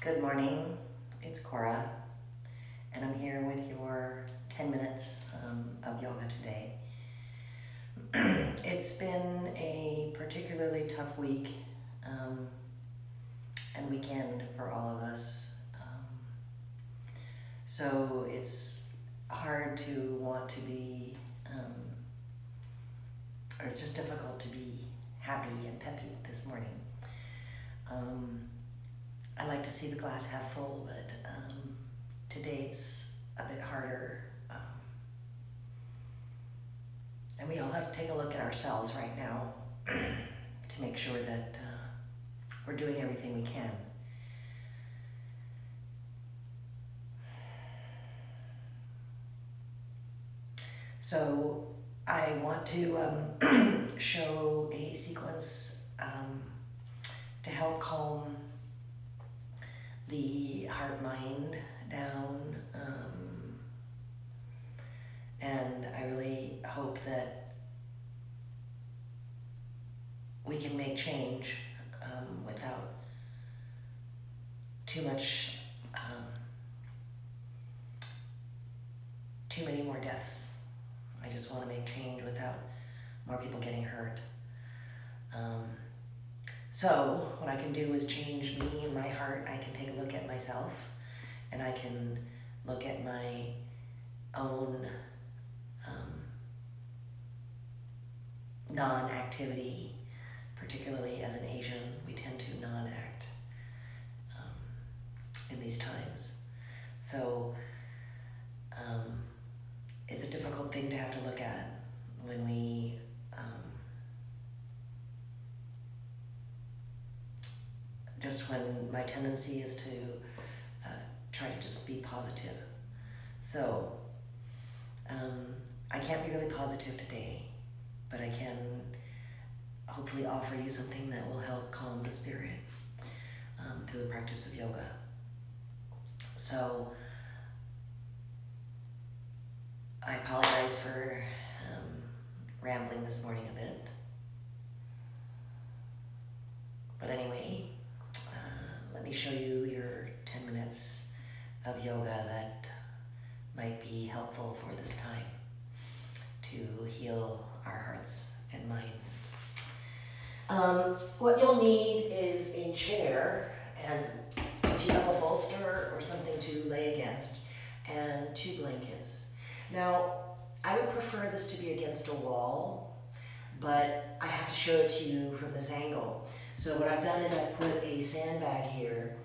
Good morning, it's Cora, and I'm here with your 10 minutes of yoga today. It's been a particularly tough week and weekend for all of us. So it's hard to want to be, or it's just difficult to be happy and peppy this morning. I like to see the glass half full, but today it's a bit harder. And we all have to take a look at ourselves right now to make sure that we're doing everything we can. So I want to show a sequence to help calm the heart-mind down, and I really hope that we can make change without too many more deaths. I just want to make change without more people getting hurt. So what I can do is change me and my heart. I can take a look at myself, and I can look at my own non-activity, particularly as an Asian. We tend to non-act in these times. So it's a difficult thing to have to look at when we just when my tendency is to try to just be positive. So I can't be really positive today, but I can hopefully offer you something that will help calm the spirit through the practice of yoga. So I apologize for rambling this morning a bit. But anyway, let me show you your 10 minutes of yoga that might be helpful for this time to heal our hearts and minds. What you'll need is a chair, and if you have a bolster or something to lay against, and 2 blankets. Now, I would prefer this to be against a wall, but I have to show it to you from this angle. So what I've done is I've put a sandbag here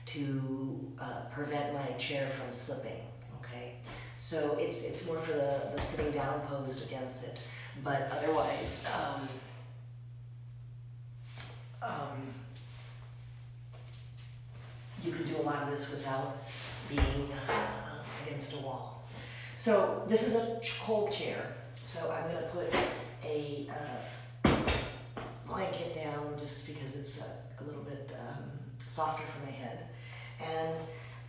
to prevent my chair from slipping, okay? So it's more for the sitting down posed against it, but otherwise, you can do a lot of this without being against a wall. So this is a cold chair, so I'm going to put a blanket down just because it's a little bit softer for my head. And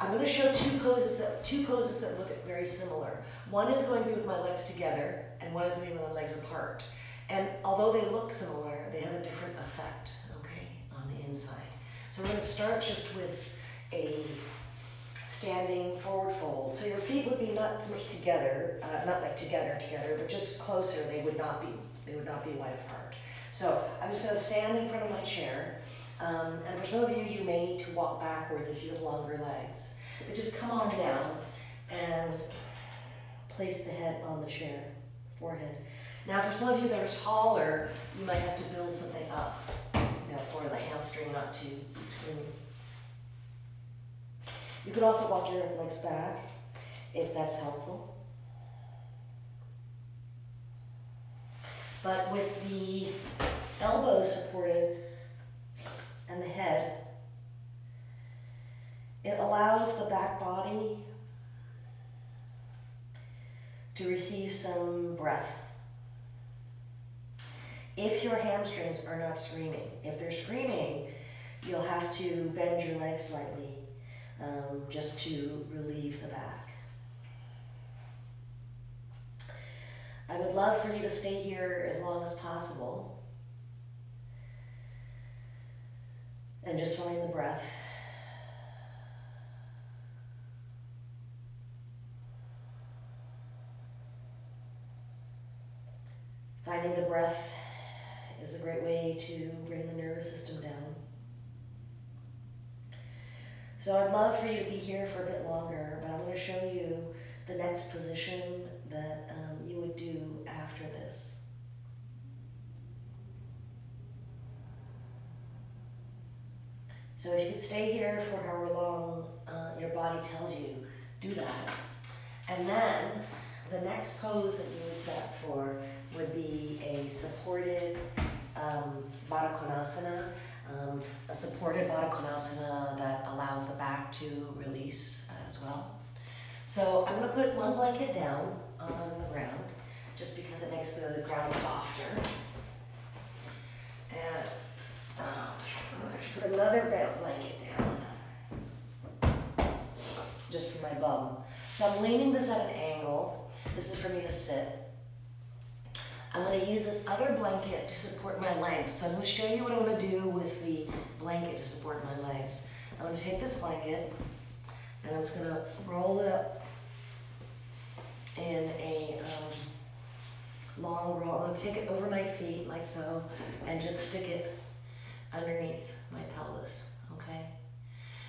I'm going to show two poses that look very similar. One is going to be with my legs together, and one is going to be with my legs apart. And although they look similar, they have a different effect, okay, on the inside. So we're going to start just with a standing forward fold. So your feet would be not so much together, not like together, but just closer. They would not be wide apart. So I'm just going to stand in front of my chair. And for some of you, you may need to walk backwards if you have longer legs. But just come on down and place the head on the chair, forehead. Now for some of you that are taller, you might have to build something up, for the hamstring not to be screaming. You could also walk your legs back if that's helpful. But with the elbows supported and the head, it allows the back body to receive some breath. If your hamstrings are not screaming, if they're screaming, you'll have to bend your legs slightly just to relieve the back. I would love for you to stay here as long as possible. And just find the breath. Finding the breath is a great way to bring the nervous system down. So I'd love for you to be here for a bit longer, but I'm going to show you the next position that you would do after this. So if you could stay here for however long your body tells you, do that. And then the next pose that you would set up for would be a supported Baddha Konasana, a supported Baddha Konasana that allows the back to release as well. So I'm going to put one blanket down on the ground, just because it makes the ground softer. And I'm going to put another blanket down, just for my bum. So I'm leaning this at an angle. This is for me to sit. I'm going to use this other blanket to support my legs. So I'm going to show you what I'm going to do with the blanket to support my legs. I'm going to take this blanket and I'm just going to roll it up in a long roll. I'm going to take it over my feet like so and just stick it underneath my pelvis, okay?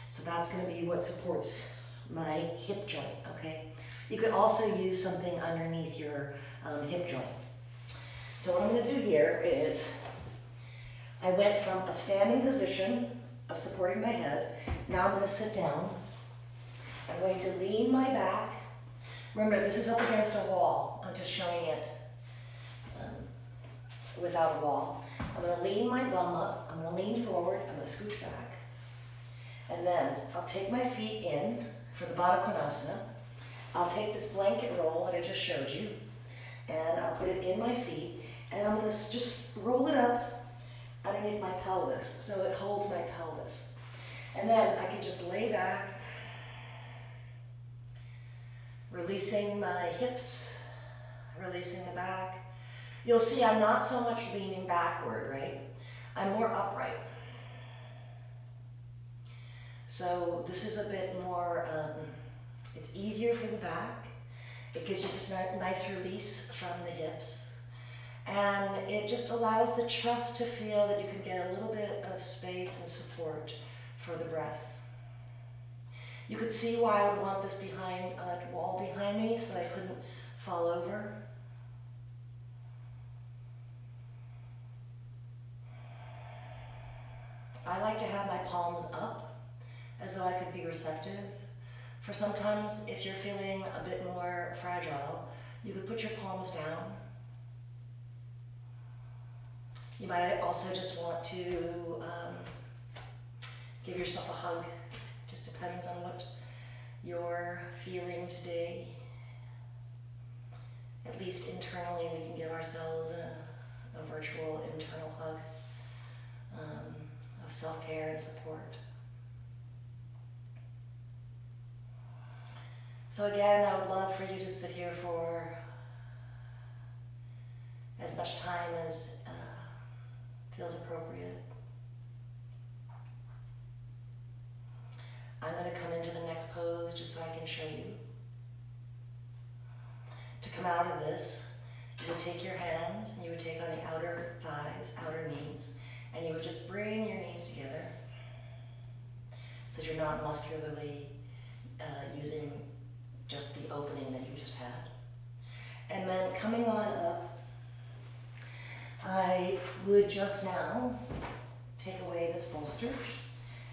So that's going to be what supports my hip joint, okay? You could also use something underneath your hip joint. So what I'm going to do here is, I went from a standing position of supporting my head. Now I'm going to sit down. I'm going to lean my back. Remember, this is up against a wall. I'm just showing it without a wall. I'm going to lean my bum up. I'm going to lean forward. I'm going to scooch back. And then I'll take my feet in for the Baddha Konasana. I'll take this blanket roll that I just showed you, and I'll put it in my feet. And I'm going to just roll it up underneath my pelvis so it holds my pelvis. And then I can just lay back, releasing my hips, releasing the back. You'll see I'm not so much leaning backward, right? I'm more upright. So this is a bit more, it's easier for the back. It gives you just a nice release from the hips. And it just allows the chest to feel that you can get a little bit of space and support for the breath. You could see why I would want this behind a wall behind me so that I couldn't fall over. I like to have my palms up as though I could be receptive. For sometimes, if you're feeling a bit more fragile, you could put your palms down. You might also just want to give yourself a hug. Just depends on what you're feeling today. At least internally, we can give ourselves a virtual internal hug of self-care and support. So again, I would love for you to sit here for as much time as feels appropriate. I'm going to come into the next pose just so I can show you. To come out of this, you would take your hands and you would take on the outer thighs, outer knees, and you would just bring your knees together so you're not muscularly using just the opening that you just had. And then coming on up, I would just now take away this bolster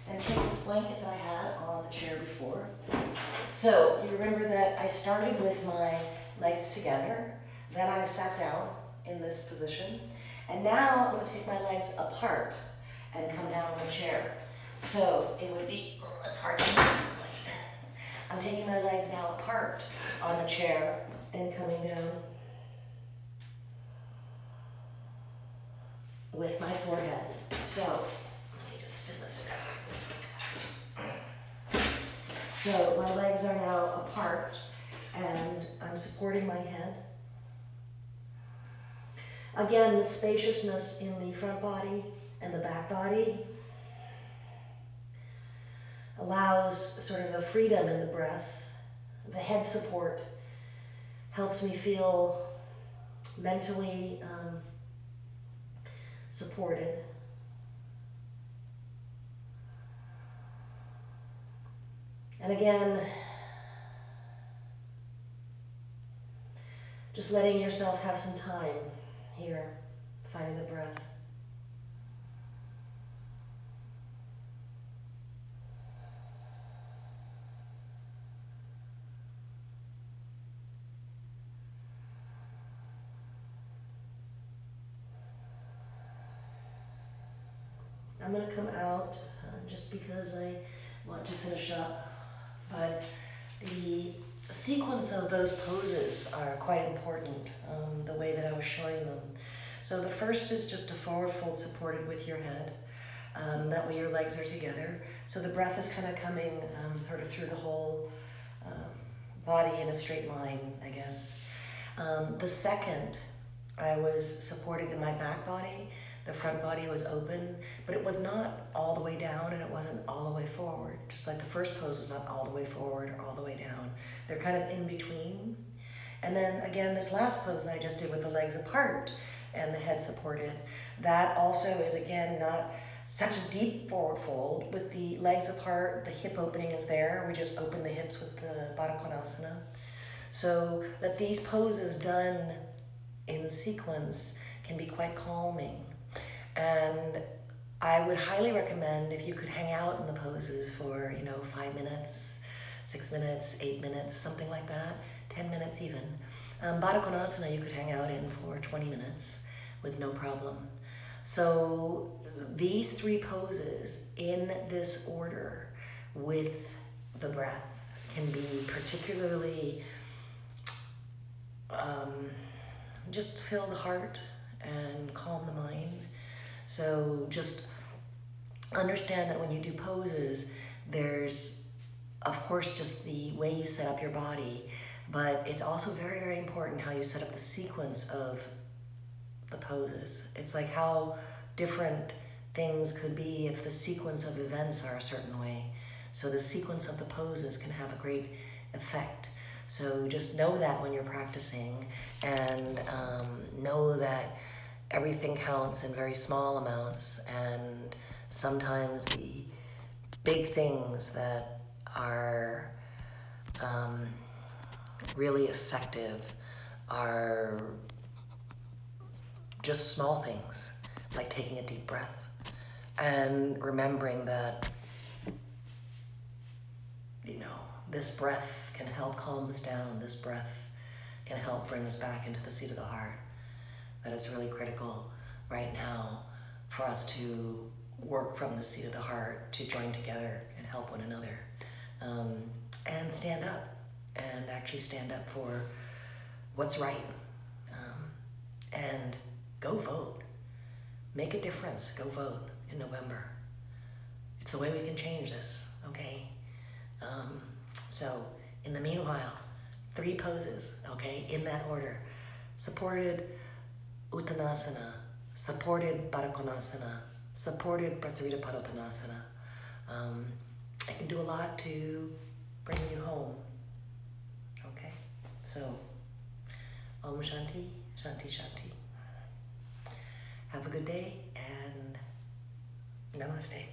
and take this blanket that I had on the chair before. So you remember that I started with my legs together, then I sat down in this position, and now I'm going to take my legs apart and come down on the chair. So it would be, it's hard to do like that. I'm taking my legs now apart on the chair and coming down with my forehead. So let me just spin this around. So my legs are now apart and I'm supporting my head. Again, the spaciousness in the front body and the back body allows sort of a freedom in the breath. The head support helps me feel mentally supported. And again, just letting yourself have some time here, finding the breath. I'm going to come out just because I want to finish up, but the sequence of those poses are quite important, the way that I was showing them. So the first is just a forward fold supported with your head. That way your legs are together. So the breath is kind of coming sort of through the whole body in a straight line, I guess. The second, I was supported in my back body. The front body was open, but it was not all the way down and it wasn't all the way forward. Just like the first pose was not all the way forward or all the way down. They're kind of in between. And then again, this last pose that I just did with the legs apart and the head supported, that also is again not such a deep forward fold. With the legs apart, the hip opening is there. We just open the hips with the Baddha Konasana. So that these poses done in sequence can be quite calming. And I would highly recommend if you could hang out in the poses for, 5 minutes, 6 minutes, 8 minutes, something like that, 10 minutes even. Baddha Konasana you could hang out in for 20 minutes with no problem. So these 3 poses in this order with the breath can be particularly just fill the heart and calm the mind. So just understand that when you do poses, there's, of course, just the way you set up your body, but it's also very, very important how you set up the sequence of the poses. It's like how different things could be if the sequence of events are a certain way. So the sequence of the poses can have a great effect. So just know that when you're practicing, and know that everything counts in very small amounts, and sometimes the big things that are really effective are just small things, like taking a deep breath and remembering that, this breath can help calm us down. This breath can help bring us back into the seat of the heart. That it's really critical right now for us to work from the seat of the heart to join together and help one another. And stand up, and actually stand up for what's right. And go vote. Make a difference. Go vote in November. It's the way we can change this, okay? So in the meanwhile, 3 poses, okay, in that order. Supported Uttanasana, supported Baddha Konasana, supported Prasarita Padottanasana. I can do a lot to bring you home, okay? So, Om Shanti, Shanti, Shanti. Have a good day, and Namaste.